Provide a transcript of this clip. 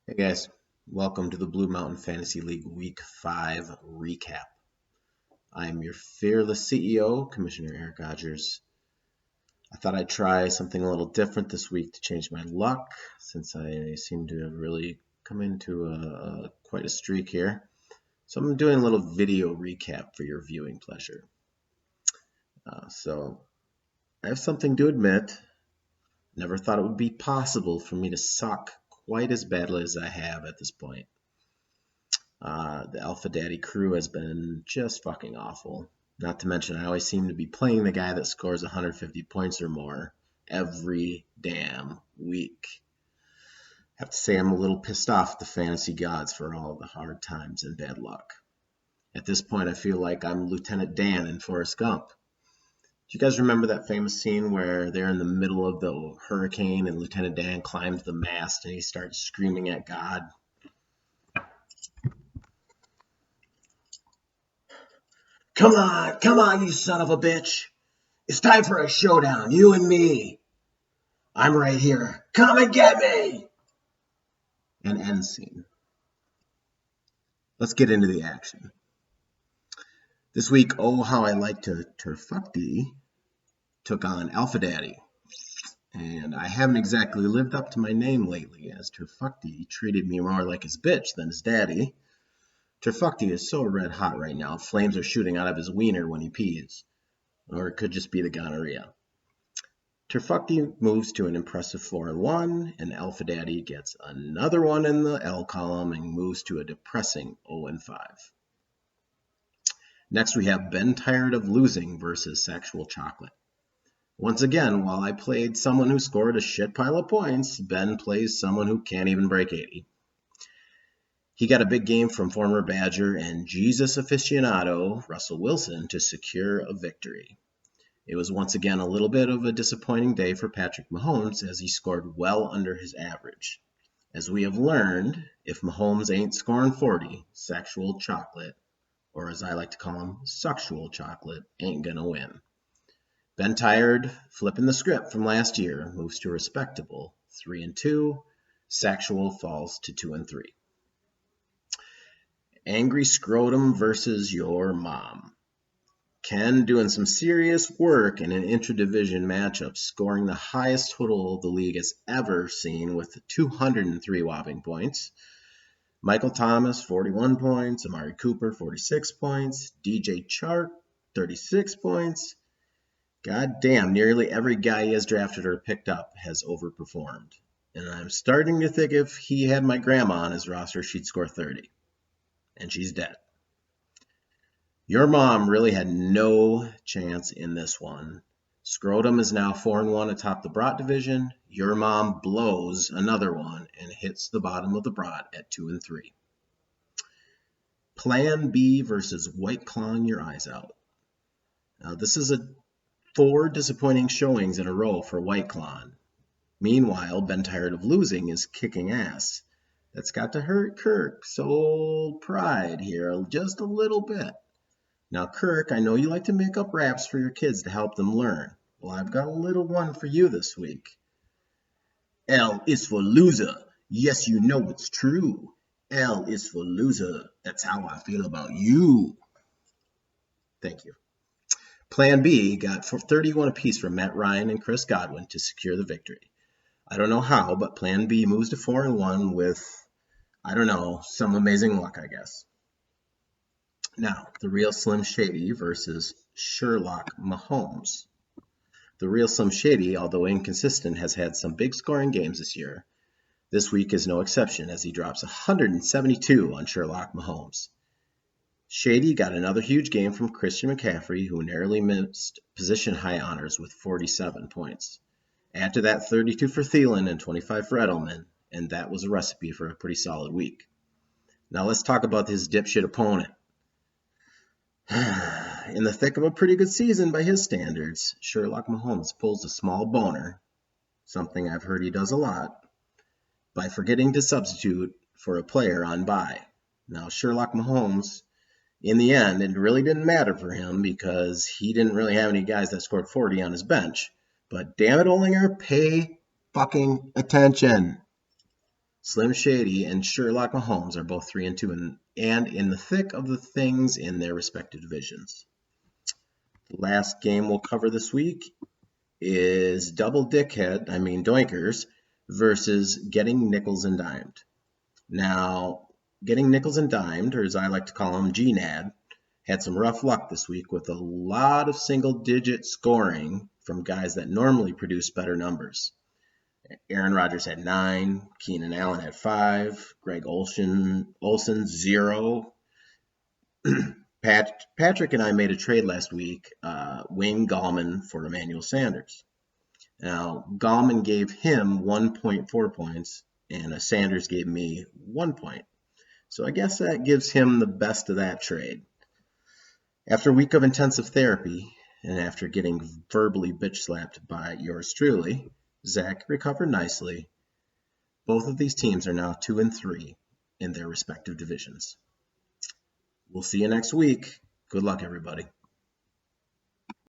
Hey guys, welcome to the Blue Mountain Fantasy League Week 5 recap. I am your fearless CEO, Commissioner Eric Odgers. I thought I'd try something a little different this week to change my luck, since I seem to have really come into quite a streak here. So I'm doing a little video recap for your viewing pleasure. So I have something to admit. Never thought it would be possible for me to suck quite as badly as I have at this point. The Alpha Daddy crew has been just fucking awful. Not to mention, I always seem to be playing the guy that scores 150 points or more every damn week. I have to say, I'm a little pissed off at the fantasy gods for all the hard times and bad luck. At this point, I feel like I'm Lieutenant Dan in Forrest Gump. Do you guys remember that famous scene where they're in the middle of the hurricane and Lieutenant Dan climbs the mast and he starts screaming at God? Come on, you son of a bitch. It's time for a showdown, you and me. I'm right here. Come and get me. An end scene. Let's get into the action. This week, oh, how I like to Turfuckty took on Alpha Daddy. And I haven't exactly lived up to my name lately, as Turfuckty treated me more like his bitch than his daddy. Turfuckty is so red hot right now, flames are shooting out of his wiener when he pees. Or it could just be the gonorrhea. Turfuckty moves to an impressive 4-1, and Alpha Daddy gets another one in the L column and moves to a depressing 0-5. Next, we have Ben Tired of Losing versus Sexual Chocolate. Once again, while I played someone who scored a shit pile of points, Ben plays someone who can't even break 80. He got a big game from former Badger and Jesus aficionado Russell Wilson to secure a victory. It was once again a little bit of a disappointing day for Patrick Mahomes as he scored well under his average. As we have learned, if Mahomes ain't scoring 40, Sexual Chocolate, or as I like to call him, Suctual Chocolate, ain't gonna win. Ben Tired, flipping the script from last year, moves to a respectable 3-2. Sexual falls to 2-3. Angry Scrotum versus your mom. Ken doing some serious work in an intra-division matchup, scoring the highest total the league has ever seen with 203 whopping points. Michael Thomas, 41 points. Amari Cooper, 46 points. DJ Chark, 36 points. God damn, nearly every guy he has drafted or picked up has overperformed. And I'm starting to think if he had my grandma on his roster, she'd score 30. And she's dead. Your mom really had no chance in this one. Scrotum is now 4-1 atop the Brat division. Your mom blows another one and hits the bottom of the Brat at 2-3. Plan B versus White Clawing Your Eyes Out. Now, this is 4 disappointing showings in a row for White Clawing. Meanwhile, Ben Tired of Losing is kicking ass. That's got to hurt Kirk's old pride here just a little bit. Now, Kirk, I know you like to make up raps for your kids to help them learn. Well, I've got a little one for you this week. L is for loser. Yes, you know it's true. L is for loser. That's how I feel about you. Thank you. Plan B got 31 apiece from Matt Ryan and Chris Godwin to secure the victory. I don't know how, but Plan B moves to 4-1 with, I don't know, some amazing luck, I guess. Now, the real Slim Shady versus Sherlock Mahomes. The real Slim Shady, although inconsistent, has had some big scoring games this year. This week is no exception as he drops 172 on Sherlock Mahomes. Shady got another huge game from Christian McCaffrey, who narrowly missed position-high honors with 47 points. Add to that 32 for Thielen and 25 for Edelman, and that was a recipe for a pretty solid week. Now let's talk about his dipshit opponent. In the thick of a pretty good season by his standards, Sherlock Mahomes pulls a small boner, something I've heard he does a lot, by forgetting to substitute for a player on bye. Now, Sherlock Mahomes, in the end, it really didn't matter for him because he didn't really have any guys that scored 40 on his bench. But damn it, Olinger, pay fucking attention. Slim Shady and Sherlock Holmes are both 3-2 and in the thick of the things in their respective divisions. The last game we'll cover this week is Doinkers versus Getting Nickels and Dimed. Now, Getting Nickels and Dimed, or as I like to call them, GNAD, had some rough luck this week with a lot of single-digit scoring from guys that normally produce better numbers. Aaron Rodgers had 9, Keenan Allen had 5, Greg Olsen 0. Patrick and I made a trade last week, Wayne Gallman for Emmanuel Sanders. Now, Gallman gave him 1.4 points, and Sanders gave me 1 point. So I guess that gives him the best of that trade. After a week of intensive therapy, and after getting verbally bitch-slapped by yours truly, Zach recovered nicely. Both of these teams are now 2-3 in their respective divisions. We'll see you next week. Good luck, everybody.